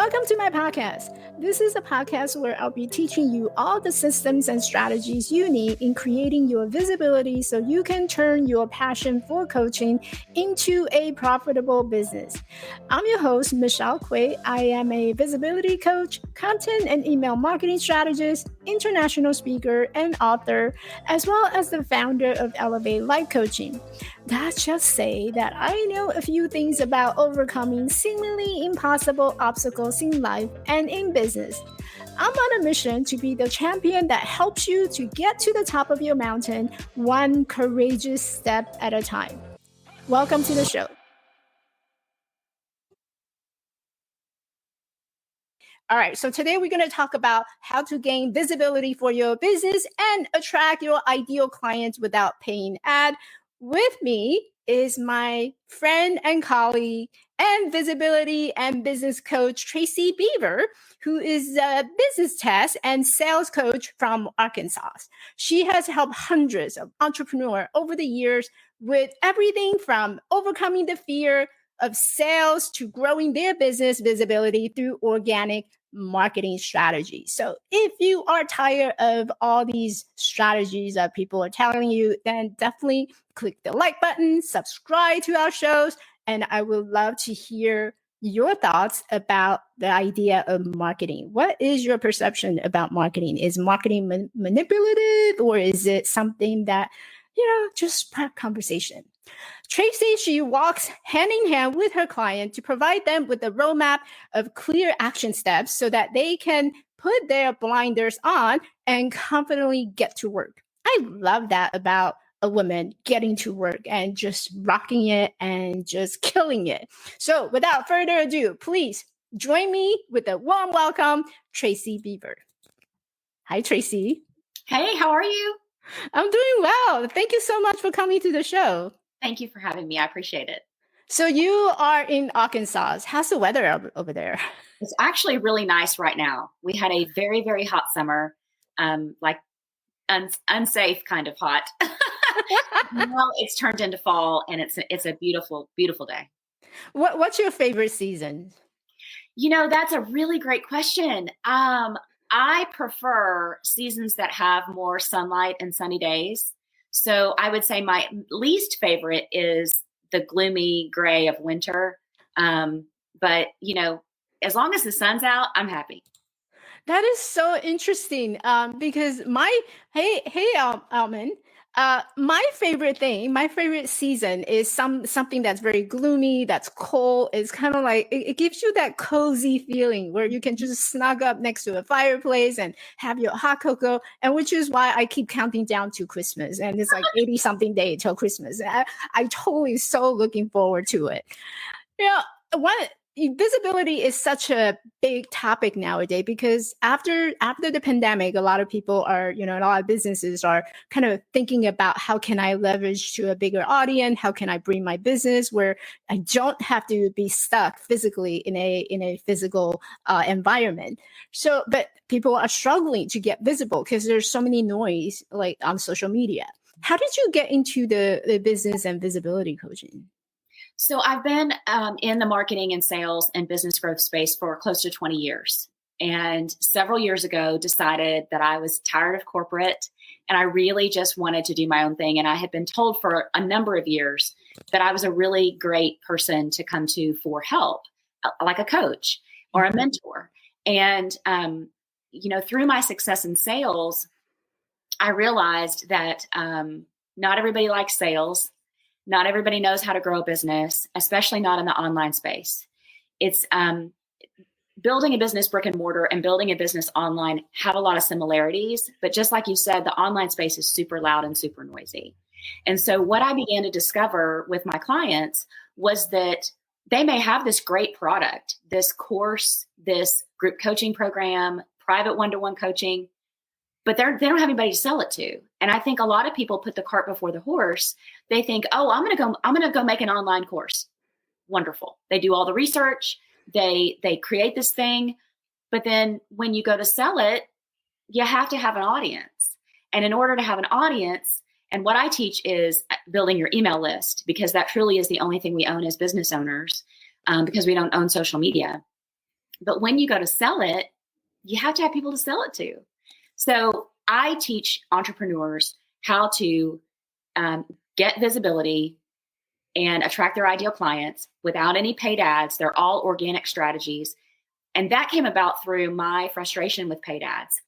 Welcome to my podcast. This is a podcast where I'll be teaching you all the systems and strategies you need in creating your visibility so you can turn your passion for coaching into a profitable business. I'm your host, Michelle Quay. I am a visibility coach, content and email marketing strategist, international speaker, and author, as well as the founder of Elevate Life Coaching. Let's just say that I know a few things about overcoming seemingly impossible obstacles in life and in business. I'm on a mission to be the champion that helps you to get to the top of your mountain, one courageous step at a time. Welcome to the show. All right, so today we're going to talk about how to gain visibility for your business and attract your ideal clients without paying ad. With me is my friend and colleague and visibility and business coach, Tracy Beavers, who is a business test and sales coach from Arkansas. She has helped hundreds of entrepreneurs over the years with everything from overcoming the fear of sales to growing their business visibility through organic marketing strategies. So if you are tired of all these strategies that people are telling you, then definitely click the like button, subscribe to our shows, and I would love to hear your thoughts about the idea of marketing. What is your perception about marketing? Is marketing manipulative, or is it something that, just spark conversation? Tracy, she walks hand in hand with her client to provide them with a roadmap of clear action steps so that they can put their blinders on and confidently get to work. I love that about a woman getting to work and just rocking it and just killing it. So without further ado, please join me with a warm welcome, Tracy Beavers. Hi, Tracy. Hey, how are you? I'm doing well. Thank you so much for coming to the show. Thank you for having me. I appreciate it. So you are in Arkansas. How's the weather over there? It's actually really nice right now. We had a very, very hot summer, unsafe kind of hot. Now it's turned into fall, and it's a beautiful, beautiful day. What's your favorite season? That's a really great question. I prefer seasons that have more sunlight and sunny days. So I would say my least favorite is the gloomy gray of winter. But as long as the sun's out, I'm happy. That is so interesting. Because Alman, my favorite season is something that's very gloomy, that's cold. It's kind of like, it gives you that cozy feeling where you can just snug up next to a fireplace and have your hot cocoa, and which is why I keep counting down to Christmas. And it's like 80 something day till Christmas. I totally so looking forward to it. Visibility is such a big topic nowadays because after the pandemic, a lot of people are, a lot of businesses are kind of thinking about how can I leverage to a bigger audience? How can I bring my business where I don't have to be stuck physically in a physical environment? So, but people are struggling to get visible because there's so many noise like on social media. How did you get into the business and visibility coaching? So I've been in the marketing and sales and business growth space for close to 20 years. And several years ago, decided that I was tired of corporate and I really just wanted to do my own thing. And I had been told for a number of years that I was a really great person to come to for help, like a coach or a mentor. And, through my success in sales, I realized that not everybody likes sales. Not everybody knows how to grow a business, especially not in the online space. It's building a business brick and mortar and building a business online have a lot of similarities. But just like you said, the online space is super loud and super noisy. And so what I began to discover with my clients was that they may have this great product, this course, this group coaching program, private one-to-one coaching, but they don't have anybody to sell it to. And I think a lot of people put the cart before the horse. They think, oh, I'm going to go make an online course. Wonderful. They do all the research. They create this thing. But then when you go to sell it, you have to have an audience. And in order to have an audience, and what I teach is building your email list, because that truly is the only thing we own as business owners, because we don't own social media. But when you go to sell it, you have to have people to sell it to. So I teach entrepreneurs how to get visibility and attract their ideal clients without any paid ads. They're all organic strategies. And that came about through my frustration with paid ads.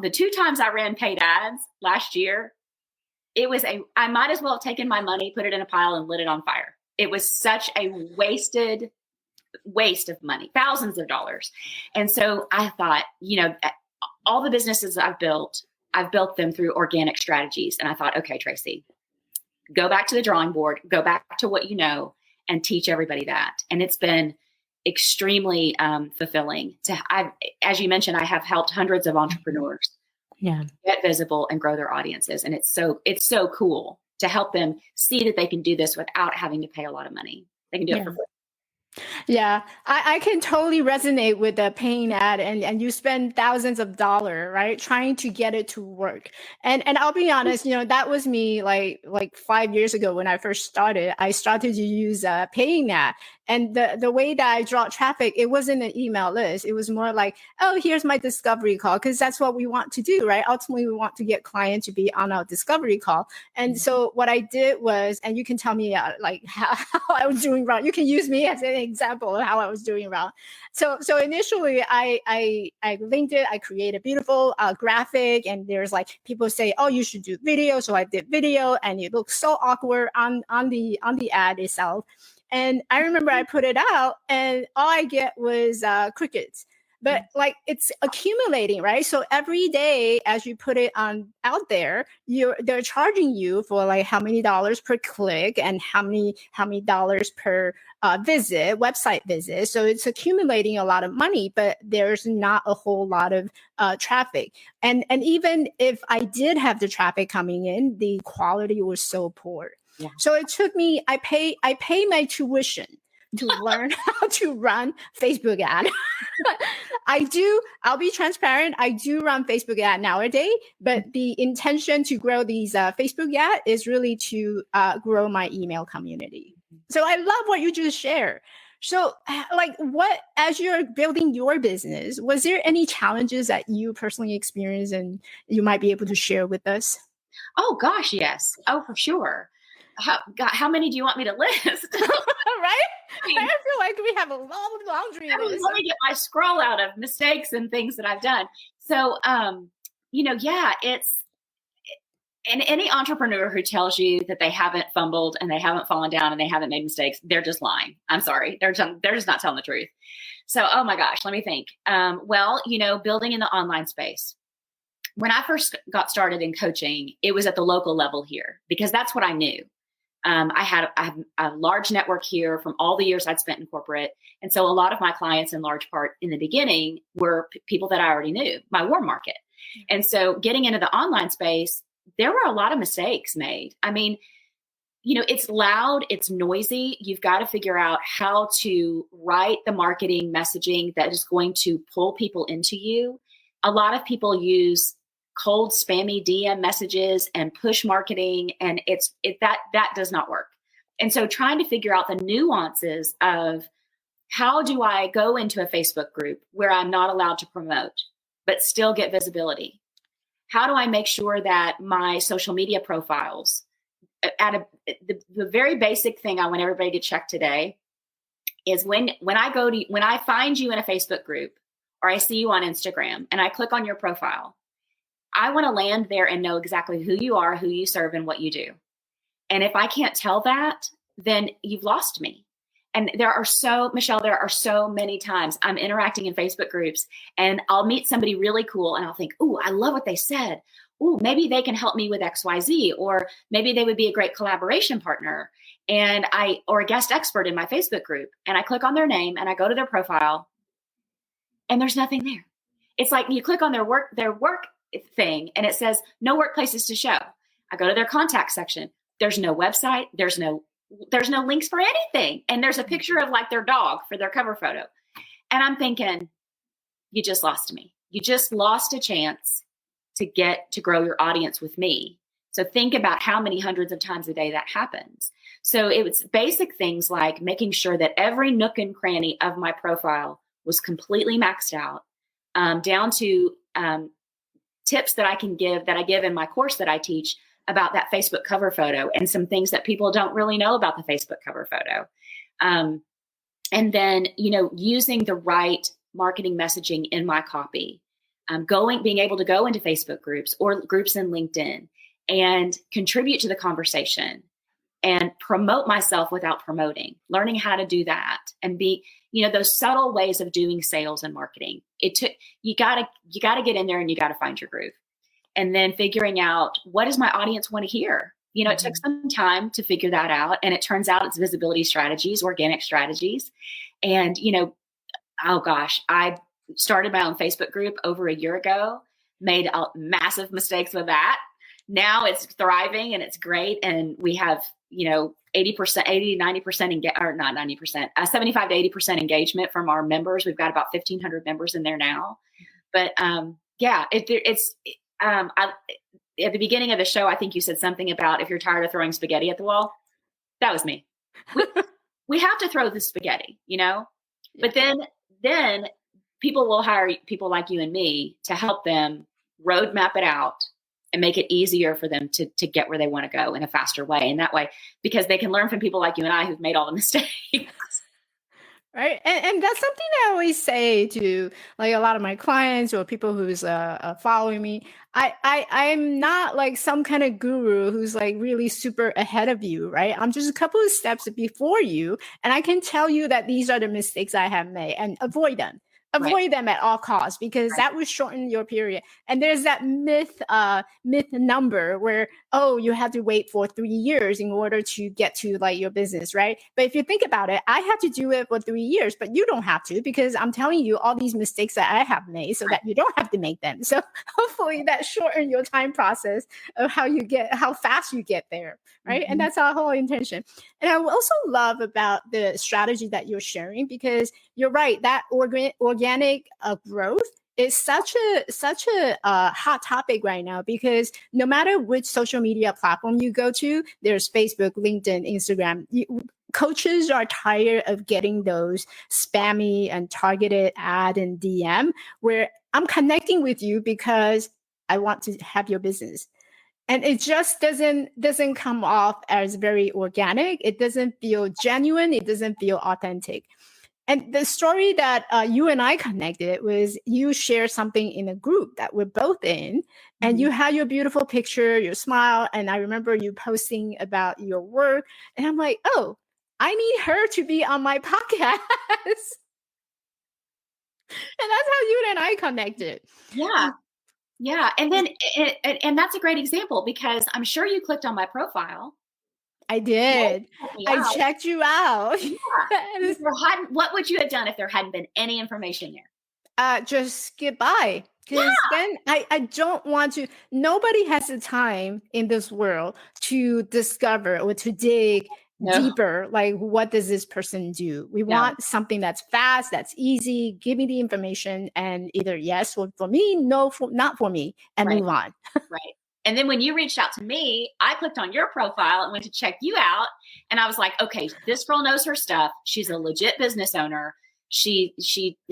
The 2 times I ran paid ads last year, I might as well have taken my money, put it in a pile and lit it on fire. It was such a waste of money, thousands of dollars. And so I thought, all the businesses I've built them through organic strategies. And I thought, okay, Tracy, go back to the drawing board, go back to what you know, and teach everybody that. And it's been extremely fulfilling. As you mentioned, I have helped hundreds of entrepreneurs get visible and grow their audiences. And it's so cool to help them see that they can do this without having to pay a lot of money. They can do it for free. Yeah, I can totally resonate with the paying ad, and you spend thousands of dollars, right, trying to get it to work. And I'll be honest, that was me like 5 years ago when I first started. I started to use paying ad. And the way that I draw traffic, it wasn't an email list. It was more like, oh, here's my discovery call, because that's what we want to do, right? Ultimately, we want to get clients to be on our discovery call. And so what I did was, and you can tell me how I was doing wrong. You can use me as an example of how I was doing wrong. So initially, I linked it. I created a beautiful graphic, and there's people say, oh, you should do video. So I did video, and it looked so awkward on the ad itself. And I remember I put it out and all I get was crickets. But it's accumulating, right? So every day as you put it out there, they're charging you for how many dollars per click and how many dollars per website visit. So it's accumulating a lot of money, but there's not a whole lot of traffic. And even if I did have the traffic coming in, the quality was so poor. Yeah. So it took me, I pay my tuition to learn how to run Facebook ad. I'll be transparent. I do run Facebook ad nowadays, but the intention to grow these Facebook ad is really to grow my email community. So I love what you just shared. So as you're building your business, was there any challenges that you personally experienced and you might be able to share with us? Oh gosh, yes. Oh, for sure. How many do you want me to list? Right? I feel like we have a long laundry list. Let me get my scroll out of mistakes and things that I've done. So, and any entrepreneur who tells you that they haven't fumbled and they haven't fallen down and they haven't made mistakes, they're just lying. I'm sorry. They're just not telling the truth. So, oh my gosh, let me think. Building in the online space. When I first got started in coaching, it was at the local level here because that's what I knew. I have a large network here from all the years I'd spent in corporate. And so a lot of my clients in large part in the beginning were people that I already knew, my warm market. And so getting into the online space, there were a lot of mistakes made. I mean, it's loud, it's noisy. You've got to figure out how to write the marketing messaging that is going to pull people into you. A lot of people use cold spammy DM messages and push marketing, and that does not work. And so trying to figure out the nuances of how do I go into a Facebook group where I'm not allowed to promote, but still get visibility? How do I make sure that my social media profiles, the very basic thing I want everybody to check today is when I find you in a Facebook group or I see you on Instagram and I click on your profile, I want to land there and know exactly who you are, who you serve, and what you do. And if I can't tell that, then you've lost me. And Michelle, there are so many times I'm interacting in Facebook groups and I'll meet somebody really cool and I'll think, ooh, I love what they said. Ooh, maybe they can help me with XYZ, or maybe they would be a great collaboration partner or a guest expert in my Facebook group. And I click on their name and I go to their profile and there's nothing there. It's like you click on their work thing and it says no workplaces to show. I go to their contact section. There's no website. There's no links for anything. And there's a picture of their dog for their cover photo. And I'm thinking, you just lost me. You just lost a chance to grow your audience with me. So think about how many hundreds of times a day that happens. So it was basic things like making sure that every nook and cranny of my profile was completely maxed out, down to tips that I give in my course that I teach about that Facebook cover photo and some things that people don't really know about the Facebook cover photo. And then, using the right marketing messaging in my copy, being able to go into Facebook groups or groups in LinkedIn and contribute to the conversation and promote myself without promoting, learning how to do that and be, those subtle ways of doing sales and marketing. You gotta get in there and you gotta find your groove. And then figuring out, what does my audience want to hear? It took some time to figure that out. And it turns out it's visibility strategies, organic strategies. And, oh gosh, I started my own Facebook group over a year ago, made massive mistakes with that. Now it's thriving and it's great. And we have, 80%, 80, 90%, or not 90%, 75 to 80% engagement from our members. We've got about 1,500 members in there now. But at the beginning of the show, I think you said something about if you're tired of throwing spaghetti at the wall. That was me. We have to throw the spaghetti, Yeah. But then people will hire people like you and me to help them roadmap it out and make it easier for them to get where they want to go in a faster way. And that way, because they can learn from people like you and I who've made all the mistakes. Right. And that's something I always say to like a lot of my clients or people who's following me. I'm not like some kind of guru who's like really super ahead of you, right? I'm just a couple of steps before you. And I can tell you that these are the mistakes I have made and avoid them. Avoid them at all costs, because that will shorten your period. And there's that myth number where, you have to wait for 3 years in order to get to like your business, right? But if you think about it, I had to do it for 3 years, but you don't have to, because I'm telling you all these mistakes that I have made so that you don't have to make them. So hopefully that shorten your time process of how fast you get there, right? And that's our whole intention. And I also love about the strategy that you're sharing, because you're right, that organic growth is such a hot topic right now, because no matter which social media platform you go to, there's Facebook, LinkedIn, Instagram. Coaches are tired of getting those spammy and targeted ad and DM where I'm connecting with you because I want to have your business. And it just doesn't come off as very organic. It doesn't feel genuine. It doesn't feel authentic. And the story that you and I connected was you shared something in a group that we're both in, and you had your beautiful picture, your smile. And I remember you posting about your work. And I'm like, oh, I need her to be on my podcast. And that's how you and I connected. Yeah. Yeah. And then, and that's a great example, because I'm sure you clicked on my profile. I did. I checked you out. Yeah. What would you have done if there hadn't been any information there? Just skip by. Because then I don't want to, nobody has the time in this world to discover or to dig deeper, like what does this person do? We want something that's fast, that's easy, give me the information, and either yes for me, no, not for me, and move on. Right. And then when you reached out to me, I clicked on your profile and went to check you out. And I was like, okay, this girl knows her stuff. She's a legit business owner. She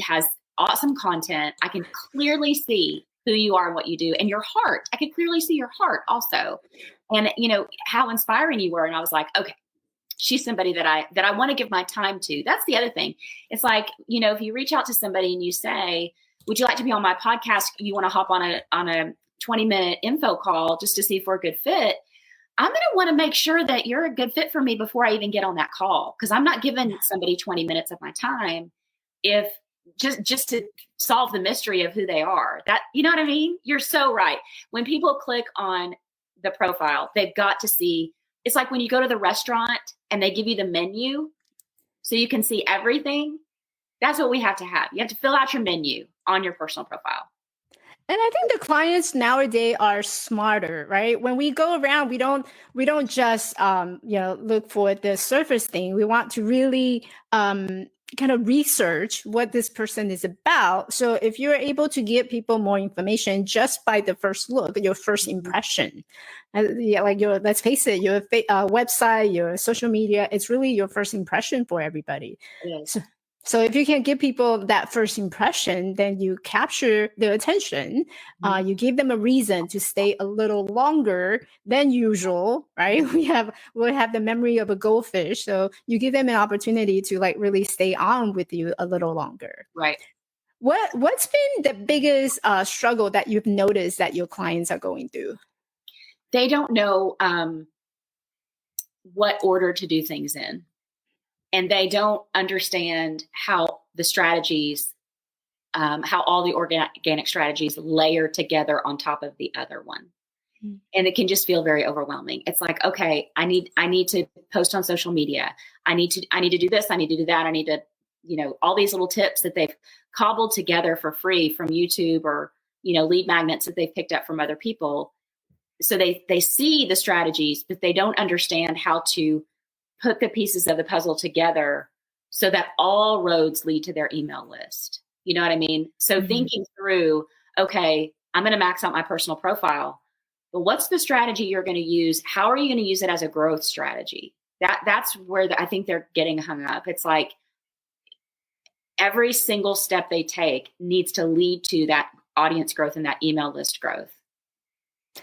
has awesome content. I can clearly see who you are and what you do, and your heart. I could clearly see your heart also. And how inspiring you were. And I was like, okay, she's somebody that I want to give my time to. That's the other thing. It's like, if you reach out to somebody and you say, would you like to be on my podcast? You want to hop on a 20-minute info call just to see if we're a good fit. I'm going to want to make sure that you're a good fit for me before I even get on that call. Because I'm not giving somebody 20 minutes of my time if just to solve the mystery of who they are. That, you know what I mean? You're so right. When people click on the profile, they've got to see. It's like when you go to the restaurant and they give you the menu so you can see everything. That's what we have to have. You have to fill out your menu on your personal profile. And I think the clients nowadays are smarter, right? When we go around, we don't just look for the surface thing. We want to really kind of research what this person is about. So if you're able to give people more information just by the first look, your first impression, let's face it, your website, your social media, it's really your first impression for everybody. It is. So, So if you can give people that first impression, then you capture their attention. You give them a reason to stay a little longer than usual, right? We'll have the memory of a goldfish. So you give them an opportunity to like really stay on with you a little longer. Right. What's been the biggest struggle that you've noticed that your clients are going through? They don't know what order to do things in. And they don't understand how the strategies, how all the organic strategies layer together on top of the other one. Mm-hmm. And it can just feel very overwhelming. It's like, okay, I need to post on social media. I need to do this. I need to do that. I need to, all these little tips that they've cobbled together for free from YouTube or, lead magnets that they've picked up from other people. So they see the strategies, but they don't understand how to put the pieces of the puzzle together so that all roads lead to their email list. You know what I mean? So thinking through, okay, I'm going to max out my personal profile, but what's the strategy you're going to use? How are you going to use it as a growth strategy? That's where I think they're getting hung up. It's like every single step they take needs to lead to that audience growth and that email list growth.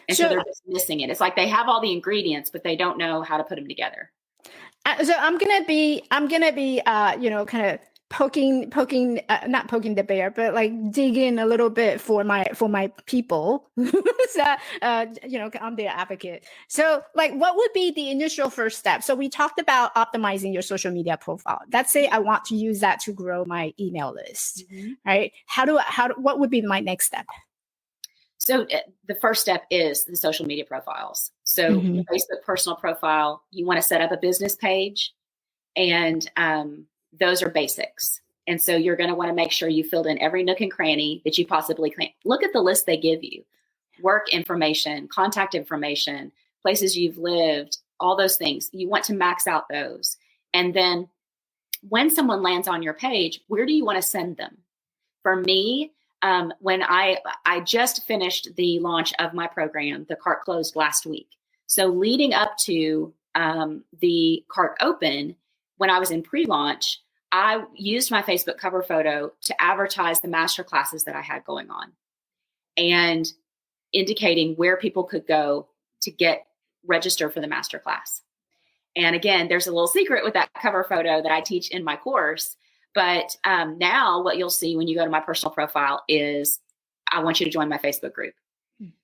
And so they're just missing it. It's like they have all the ingredients, but they don't know how to put them together. So I'm gonna be, kind of poking, not poking the bear, but like digging a little bit for my people. So, I'm their advocate. So like, what would be the initial first step? So we talked about optimizing your social media profile. Let's say I want to use that to grow my email list, right? What would be my next step? So the first step is the social media profiles. So the Facebook personal profile, you want to set up a business page, and those are basics. And so you're going to want to make sure you filled in every nook and cranny that you possibly can. Look at the list they give you: work information, contact information, places you've lived, all those things. You want to max out those. And then when someone lands on your page, where do you want to send them? For me, when I just finished the launch of my program, the cart closed last week. So leading up to the cart open, when I was in pre-launch, I used my Facebook cover photo to advertise the master classes that I had going on and indicating where people could go to get registered for the master class. And again, there's a little secret with that cover photo that I teach in my course. But now what you'll see when you go to my personal profile is I want you to join my Facebook group.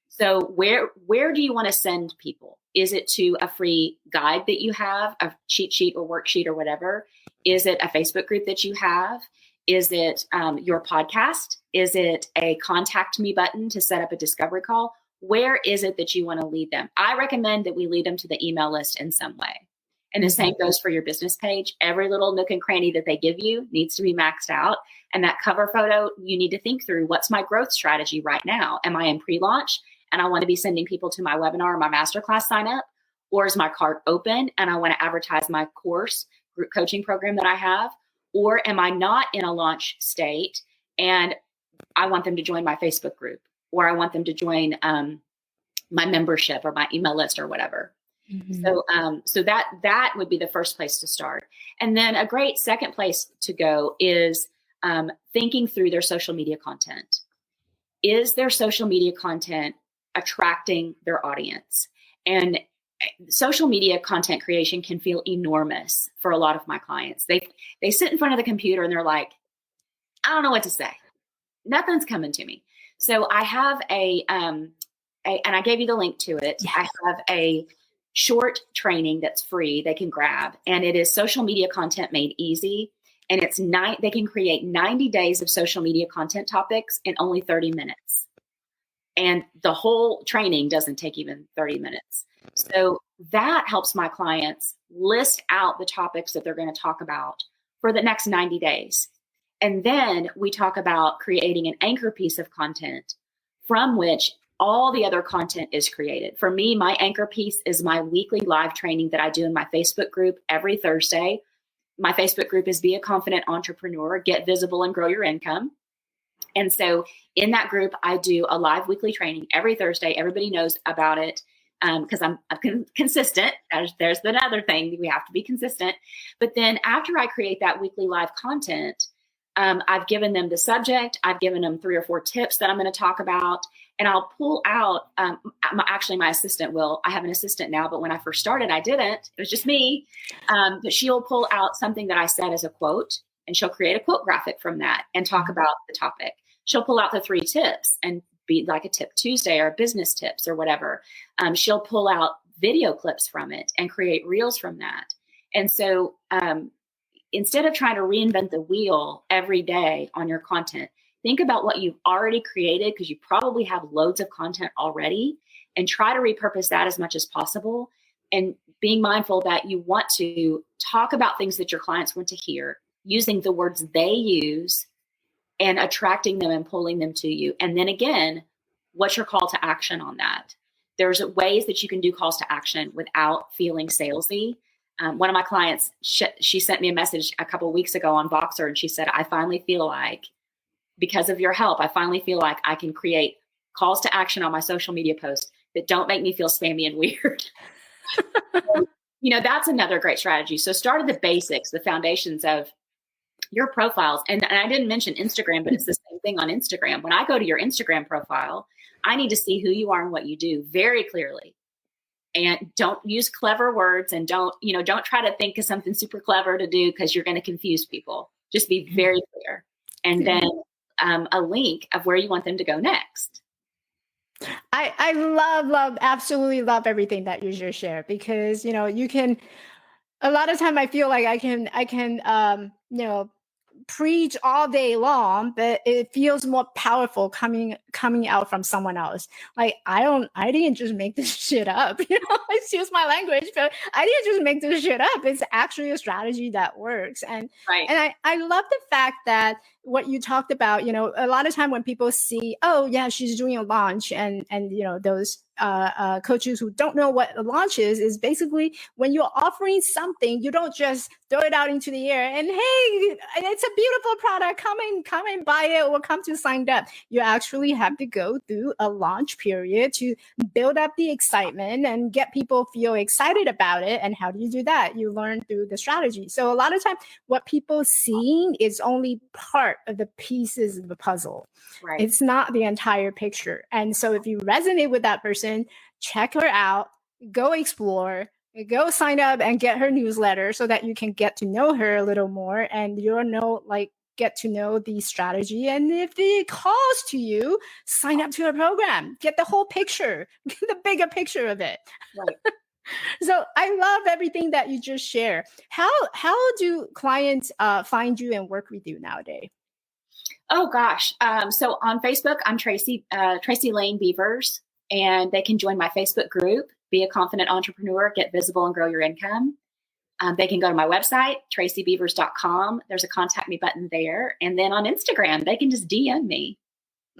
So where do you want to send people? Is it to a free guide that you have, a cheat sheet or worksheet or whatever? Is it a Facebook group that you have? Is it your podcast? Is it a contact me button to set up a discovery call? Where is it that you want to lead them? I recommend that we lead them to the email list in some way. And the same goes for your business page. Every little nook and cranny that they give you needs to be maxed out. And that cover photo, you need to think through, what's my growth strategy right now? Am I in pre-launch and I want to be sending people to my webinar or my masterclass sign up? Or is my cart open and I want to advertise my course, group coaching program that I have? Or am I not in a launch state and I want them to join my Facebook group, or I want them to join my membership or my email list or whatever? So that would be the first place to start. And then a great second place to go is thinking through their social media content. Is their social media content attracting their audience? And social media content creation can feel enormous for a lot of my clients. They sit in front of the computer and they're like, I don't know what to say. Nothing's coming to me. So I have and I gave you the link to it. Yes. I have a short training that's free they can grab, and it is social media content made easy. And it's they can create 90 days of social media content topics in only 30 minutes. And the whole training doesn't take even 30 minutes. So that helps my clients list out the topics that they're going to talk about for the next 90 days. And then we talk about creating an anchor piece of content from which all the other content is created. For me, my anchor piece is my weekly live training that I do in my Facebook group every Thursday. My Facebook group is Be a Confident Entrepreneur, Get Visible and Grow Your Income. And so in that group, I do a live weekly training every Thursday. Everybody knows about it. because I'm consistent. There's another thing. We have to be consistent. But then after I create that weekly live content, I've given them the subject. I've given them 3 or 4 tips that I'm going to talk about. And I'll pull out, actually my assistant will. I have an assistant now, but when I first started, I didn't. It was just me. But she'll pull out something that I said as a quote, and she'll create a quote graphic from that and talk about the topic. She'll pull out the 3 tips and be like a Tip Tuesday or business tips or whatever. She'll pull out video clips from it and create reels from that. And so instead of trying to reinvent the wheel every day on your content, think about what you've already created, because you probably have loads of content already, and try to repurpose that as much as possible. And being mindful that you want to talk about things that your clients want to hear, using the words they use and attracting them and pulling them to you. And then again, what's your call to action on that? There's ways that you can do calls to action without feeling salesy. One of my clients, she sent me a message a couple of weeks ago on Voxer, and she said, I finally feel like, because of your help, I finally feel like I can create calls to action on my social media posts that don't make me feel spammy and weird. That's another great strategy. So start at the basics, the foundations of your profiles. And I didn't mention Instagram, but it's the same thing on Instagram. When I go to your Instagram profile, I need to see who you are and what you do very clearly. And don't use clever words, and don't try to think of something super clever to do, because you're going to confuse people. Just be very clear. And then a link of where you want them to go next. I love, absolutely love everything that you just shared, because, you can, a lot of time I feel like I can, preach all day long, but it feels more powerful coming out from someone else. Like, I didn't just make this shit up, excuse my language, but I didn't just make this shit up. It's actually a strategy that works. And, right. And I love the fact that what you talked about, a lot of time when people see, oh yeah, she's doing a launch, and those coaches who don't know what a launch is basically when you're offering something, you don't just throw it out into the air and, hey, it's a beautiful product, come and buy it, or come to sign up. You actually have to go through a launch period to build up the excitement and get people feel excited about it. And how do you do that? You learn through the strategy. So a lot of time what people seeing is only part of the pieces of the puzzle. Right. It's not the entire picture. And so if you resonate with that person, check her out, go explore, go sign up and get her newsletter so that you can get to know her a little more, and get to know the strategy. And if it calls to you, sign up to a program, get the whole picture, get the bigger picture of it. Right. So I love everything that you just shared. How do clients find you and work with you nowadays? Oh gosh. So on Facebook, I'm Tracy Lane Beavers, and they can join my Facebook group, Be a Confident Entrepreneur, Get Visible and Grow Your Income. They can go to my website, tracybeavers.com. There's a contact me button there. And then on Instagram, they can just DM me.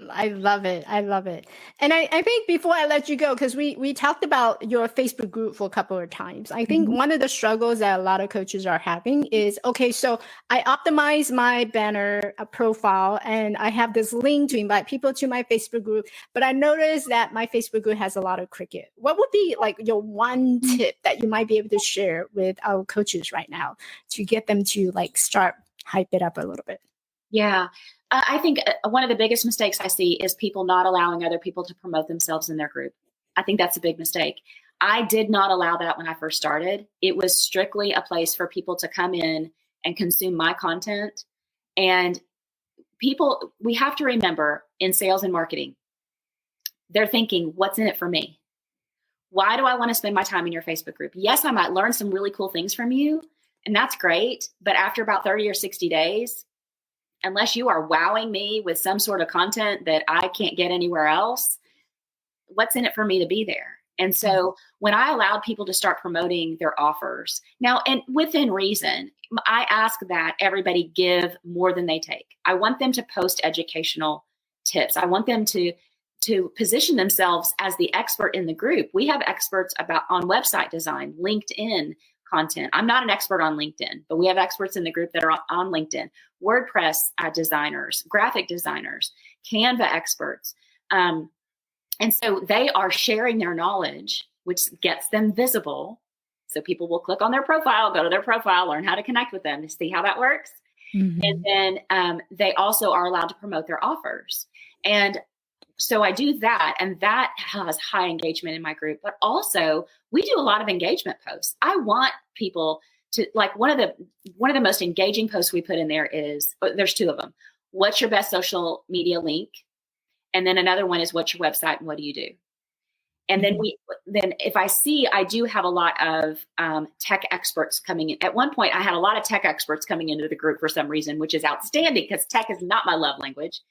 I love it. I love it. And I think before I let you go, because we talked about your Facebook group for a couple of times, I think one of the struggles that a lot of coaches are having is, okay, so I optimize my banner profile and I have this link to invite people to my Facebook group, but I noticed that my Facebook group has a lot of cricket. What would be like your one tip that you might be able to share with our coaches right now to get them to start hype it up a little bit? Yeah. I think one of the biggest mistakes I see is people not allowing other people to promote themselves in their group. I think that's a big mistake. I did not allow that when I first started. It was strictly a place for people to come in and consume my content. And we have to remember, in sales and marketing, they're thinking, what's in it for me? Why do I want to spend my time in your Facebook group? Yes, I might learn some really cool things from you, and that's great. But after about 30 or 60 days, unless you are wowing me with some sort of content that I can't get anywhere else, what's in it for me to be there? And so when I allowed people to start promoting their offers now, and within reason, I ask that everybody give more than they take. I want them to post educational tips. I want them to position themselves as the expert in the group. We have experts on website design, LinkedIn content. I'm not an expert on LinkedIn, but we have experts in the group that are on LinkedIn, WordPress designers, graphic designers, Canva experts. And so they are sharing their knowledge which gets them visible. So people will click on their profile, go to their profile, learn how to connect with them to see how that works. And then they also are allowed to promote their offers. And so I do that, and that has high engagement in my group. But also, we do a lot of engagement posts. I want people to, like, one of the most engaging posts we put in there is, there's two of them. What's your best social media link? And then another one is, what's your website and what do you do? And then if I do have a lot of tech experts coming in. At one point, I had a lot of tech experts coming into the group for some reason, which is outstanding because tech is not my love language.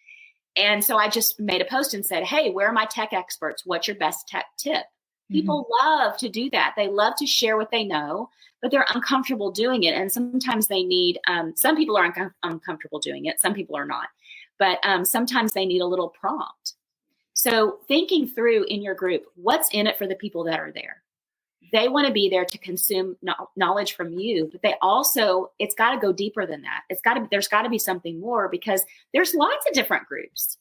And so I just made a post and said, hey, where are my tech experts? What's your best tech tip? People love to do that. They love to share what they know, but they're uncomfortable doing it. And sometimes they need, some people are uncomfortable doing it. Some people are not. But sometimes they need a little prompt. So thinking through in your group, what's in it for the people that are there? They want to be there to consume knowledge from you, but they also, it's got to go deeper than that. There's got to be something more, because there's lots of different groups.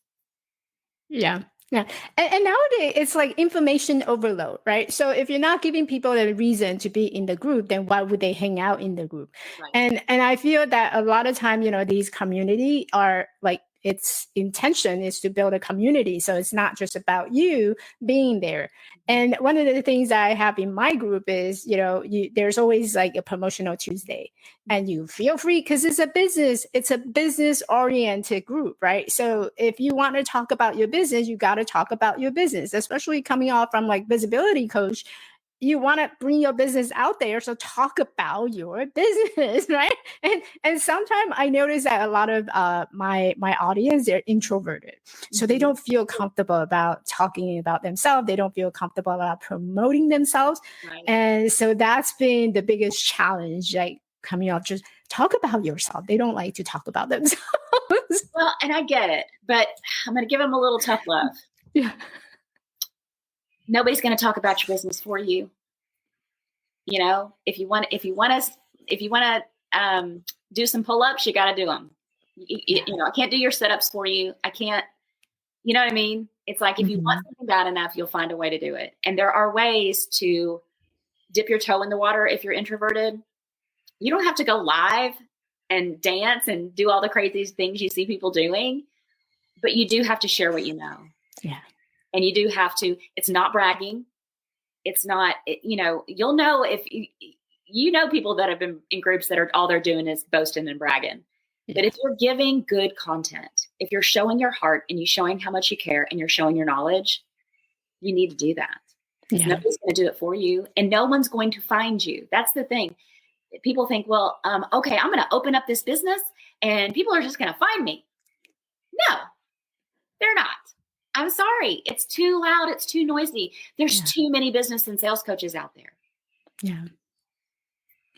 Yeah. Yeah. And nowadays it's like information overload, right? So if you're not giving people a reason to be in the group, then why would they hang out in the group? Right. And I feel that a lot of time, these community are like, its intention is to build a community. So it's not just about you being there. And one of the things that I have in my group is, there's always like a promotional Tuesday, and you feel free because it's a business oriented group, right? So if you want to talk about your business, you got to talk about your business, especially coming off from like visibility coach. You want to bring your business out there. So talk about your business, right? And sometimes I notice that a lot of my audience, they're introverted. So they don't feel comfortable about talking about themselves. They don't feel comfortable about promoting themselves. Right. And so that's been the biggest challenge, like coming up, just talk about yourself. They don't like to talk about themselves. Well, and I get it, but I'm going to give them a little tough love. Yeah. Nobody's going to talk about your business for you. If you want to do some pull-ups, you got to do them. I can't do your sit-ups for you. I can't, you know what I mean? It's like, if you want something bad enough, you'll find a way to do it. And there are ways to dip your toe in the water. If you're introverted, you don't have to go live and dance and do all the crazy things you see people doing, but you do have to share what you know. Yeah. And you do have to, it's not bragging. It's not, you'll know if people that have been in groups that are all they're doing is boasting and bragging. Yeah. But if you're giving good content, if you're showing your heart and you're showing how much you care and you're showing your knowledge, you need to do that. Yeah. Nobody's going to do it for you, and no one's going to find you. That's the thing. People think, well, okay, I'm going to open up this business and people are just going to find me. No, they're not. I'm sorry. It's too loud. It's too noisy. There's too many business and sales coaches out there. Yeah.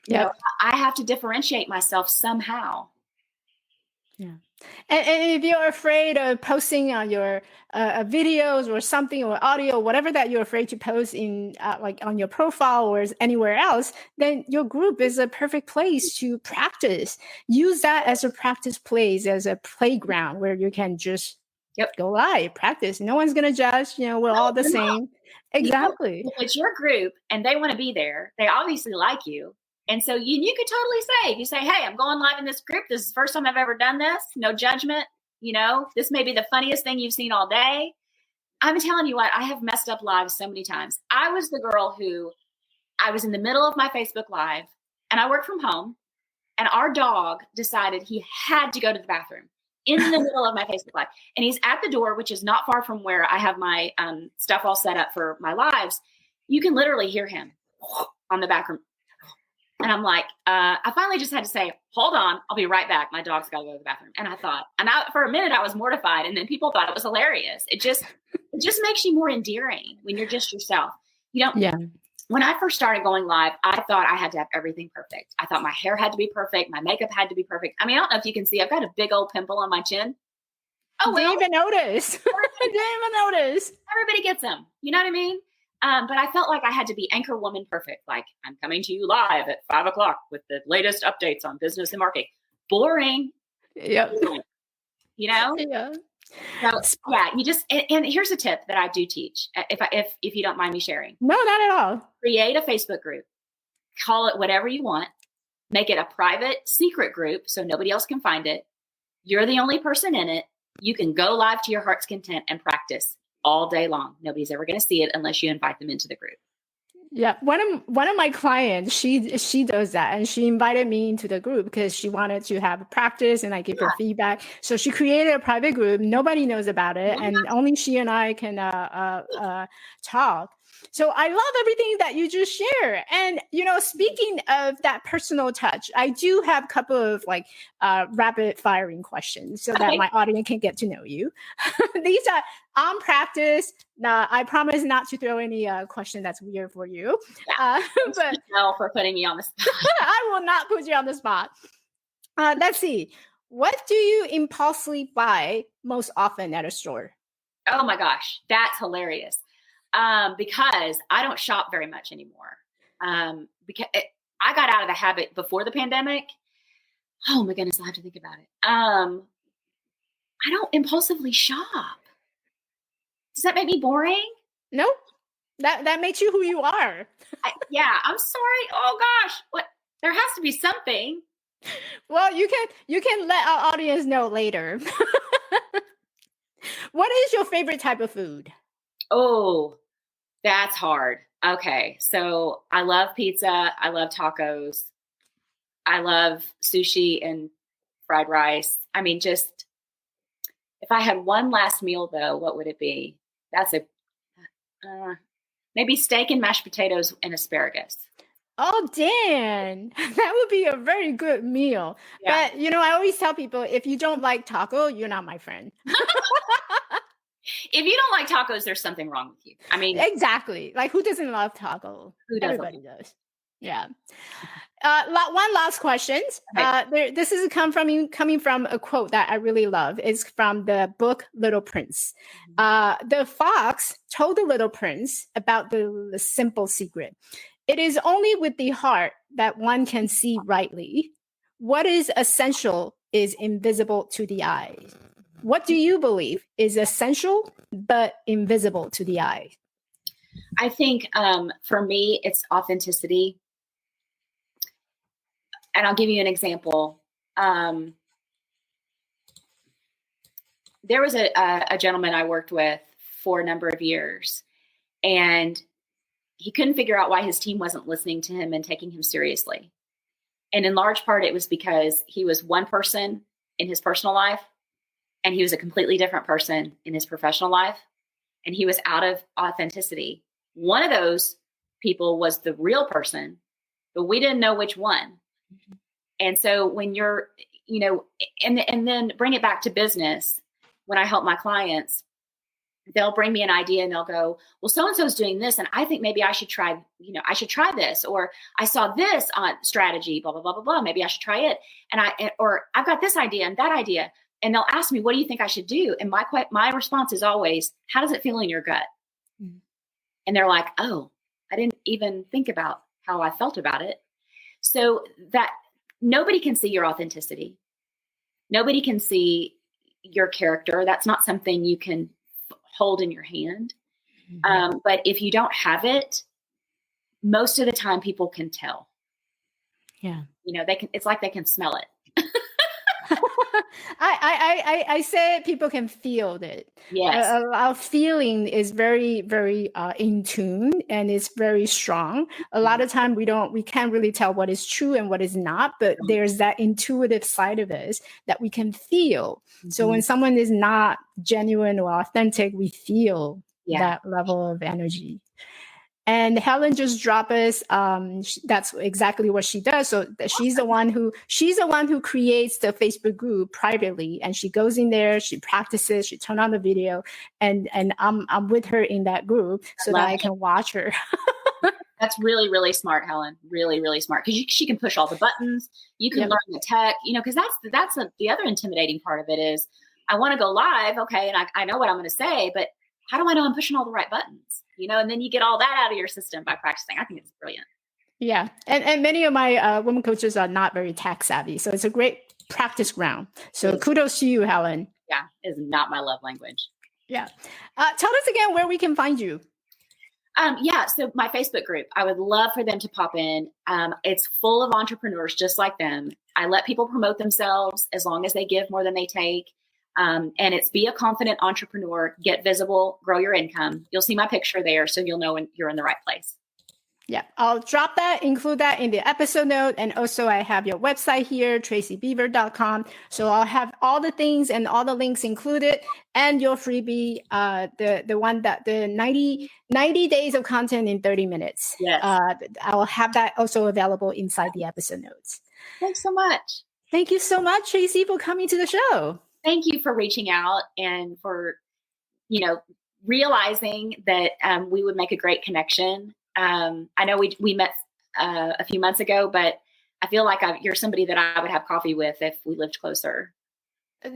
Yeah. I have to differentiate myself somehow. Yeah. And if you're afraid of posting on your videos or something, or audio, whatever that you're afraid to post in like on your profile or anywhere else, then your group is a perfect place to practice. Use that as a practice place, as a playground where you can just go live, practice. No one's going to judge. We're all the same. Exactly. If it's your group and they want to be there, they obviously like you. And so you could totally say, you say, hey, I'm going live in this group. This is the first time I've ever done this. No judgment. This may be the funniest thing you've seen all day. I'm telling you what, I have messed up lives so many times. I was the girl who, I was in the middle of my Facebook Live and I work from home, and our dog decided he had to go to the bathroom in the middle of my Facebook Live. And he's at the door, which is not far from where I have my stuff all set up for my lives. You can literally hear him on the back room. And I'm like, I finally just had to say, hold on, I'll be right back. My dog's got to go to the bathroom. And I thought, for a minute, I was mortified. And then people thought it was hilarious. It just makes you more endearing when you're just yourself. When I first started going live, I thought I had to have everything perfect. I thought my hair had to be perfect. My makeup had to be perfect. I mean, I don't know if you can see, I've got a big old pimple on my chin. Oh, well. Didn't even notice. Everybody gets them. You know what I mean? But I felt like I had to be anchor woman perfect. Like, I'm coming to you live at 5:00 with the latest updates on business and marketing. Boring. Yep. Yeah. So yeah, you just, and here's a tip that I do teach, if you don't mind me sharing. No, not at all. Create a Facebook group, call it whatever you want, make it a private secret group so nobody else can find it. You're the only person in it. You can go live to your heart's content and practice all day long. Nobody's ever going to see it unless you invite them into the group. Yeah, one of my clients, she does that, and she invited me into the group because she wanted to have a practice, and I give her feedback. So she created a private group. Nobody knows about it, and only she and I can talk. So I love everything that you just share. And speaking of that personal touch, I do have a couple of rapid firing questions so that my audience can get to know you. These are on practice. Now, I promise not to throw any question that's weird for you. But no, for putting me on the spot. I will not put you on the spot. Let's see. What do you impulsively buy most often at a store? Oh my gosh, that's hilarious. Because I don't shop very much anymore. Because I got out of the habit before the pandemic. Oh my goodness, I have to think about it. I don't impulsively shop. Does that make me boring? Nope. That makes you who you are. Yeah, I'm sorry. Oh gosh, what? There has to be something. Well, you can let our audience know later. What is your favorite type of food? Oh, that's hard. Okay. So I love pizza. I love tacos. I love sushi and fried rice. I mean, just if I had one last meal though, what would it be? That's maybe steak and mashed potatoes and asparagus. Oh, Dan, that would be a very good meal. Yeah. But, I always tell people, if you don't like taco, you're not my friend. If you don't like tacos, there's something wrong with you. I mean, exactly. Like, who doesn't love taco? Who doesn't? Everybody does. Yeah. One last question. Okay. This is coming from a quote that I really love. It's from the book Little Prince. The fox told the little prince about the simple secret. It is only with the heart that one can see rightly. What is essential is invisible to the eye. What do you believe is essential but invisible to the eye? I think for me, it's authenticity. And I'll give you an example. There was a gentleman I worked with for a number of years, and he couldn't figure out why his team wasn't listening to him and taking him seriously. And in large part, it was because he was one person in his personal life, and he was a completely different person in his professional life, and he was out of authenticity. One of those people was the real person, but we didn't know which one. Mm-hmm. And so when you're, and then bring it back to business, when I help my clients, they'll bring me an idea and they'll go, well, so-and-so's doing this, and I think maybe I should try this, or I saw this on strategy, blah, blah, blah, blah, blah. Maybe I should try it. Or I've got this idea and that idea. And they'll ask me, what do you think I should do? And my response is always, how does it feel in your gut? Mm-hmm. And they're like, oh, I didn't even think about how I felt about it. So that nobody can see your authenticity. Nobody can see your character. That's not something you can hold in your hand. Mm-hmm. But if you don't have it, most of the time people can tell. Yeah. It's like they can smell it. I say people can feel it. Yes. Our feeling is very, very in tune, and it's very strong. A lot of time we can't really tell what is true and what is not, but there's that intuitive side of us that we can feel. Mm-hmm. So when someone is not genuine or authentic, we feel that level of energy. And Helen just dropped us. That's exactly what she does. So she's the one who creates the Facebook group privately, and she goes in there, she practices, she turns on the video, and I'm with her in that grouop so that I can watch her. That's really, really smart, Helen. Really, really smart, because she can push all the buttons. You can learn the tech. Because that's the other intimidating part of it is I want to go live, okay, and I know what I'm going to say, but how do I know I'm pushing all the right buttons? And then you get all that out of your system by practicing. I think it's brilliant. Yeah. And many of my women coaches are not very tech savvy. So it's a great practice ground. So kudos to you, Helen. Yeah, is not my love language. Yeah. Tell us again where we can find you. So my Facebook group, I would love for them to pop in. It's full of entrepreneurs just like them. I let people promote themselves as long as they give more than they take. And it's Be a Confident Entrepreneur, Get Visible, Grow Your Income. You'll see my picture there, so you'll know when you're in the right place. Yeah, I'll drop that, include that in the episode note. And also I have your website here, tracybeaver.com. So I'll have all the things and all the links included, and your freebie, the one that the 90 days of content in 30 minutes. Yes. I'll have that also available inside the episode notes. Thanks so much. Thank you so much, Tracy, for coming to the show. Thank you for reaching out and for, realizing that we would make a great connection. I know we met a few months ago, but I feel like you're somebody that I would have coffee with if we lived closer.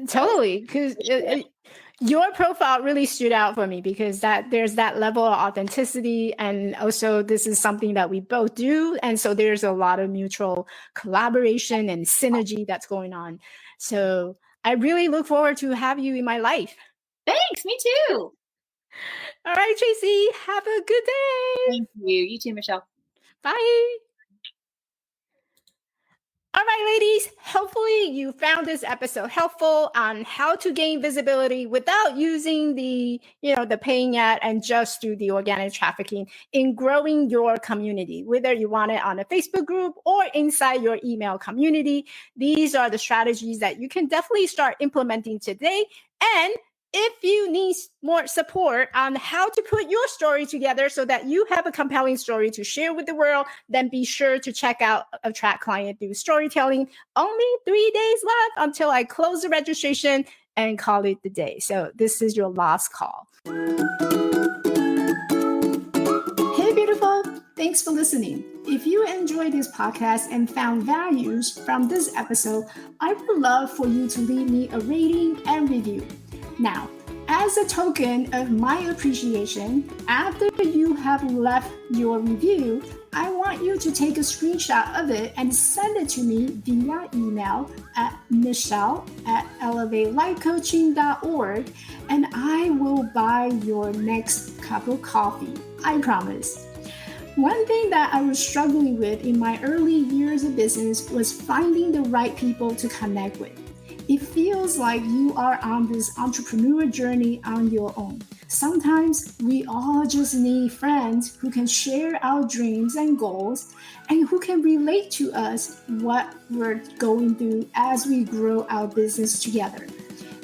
Totally, because your profile really stood out for me because there's that level of authenticity, and also this is something that we both do, and so there's a lot of mutual collaboration and synergy that's going on. So I really look forward to have you in my life. Thanks, me too. All right, Tracy, have a good day. Thank you. You too, Michelle. Bye. All right, ladies, hopefully you found this episode helpful on how to gain visibility without using the paying ad and just do the organic trafficking in growing your community, whether you want it on a Facebook group or inside your email community. These are the strategies that you can definitely start implementing today. And if you need more support on how to put your story together so that you have a compelling story to share with the world, then be sure to check out Attract Client Through Storytelling. Only 3 days left until I close the registration and call it the day. So this is your last call. Hey, beautiful. Thanks for listening. If you enjoyed this podcast and found values from this episode, I would love for you to leave me a rating and review. Now, as a token of my appreciation, after you have left your review, I want you to take a screenshot of it and send it to me via email at michelle@elevatelifecoaching.org, and I will buy your next cup of coffee. I promise. One thing that I was struggling with in my early years of business was finding the right people to connect with. It feels like you are on this entrepreneur journey on your own. Sometimes we all just need friends who can share our dreams and goals and who can relate to us what we're going through as we grow our business together.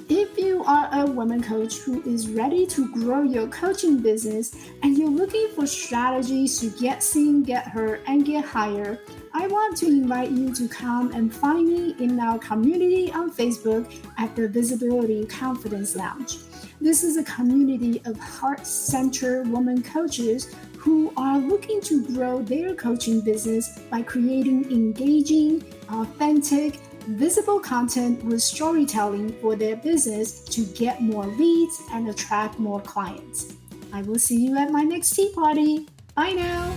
If you are a woman coach who is ready to grow your coaching business and you're looking for strategies to get seen, get heard, and get hired, I want to invite you to come and find me in our community on Facebook at the Visibility Confidence Lounge. This is a community of heart-centered women coaches who are looking to grow their coaching business by creating engaging, authentic, visible content with storytelling for their business to get more leads and attract more clients. I will see you at my next tea party. Bye now.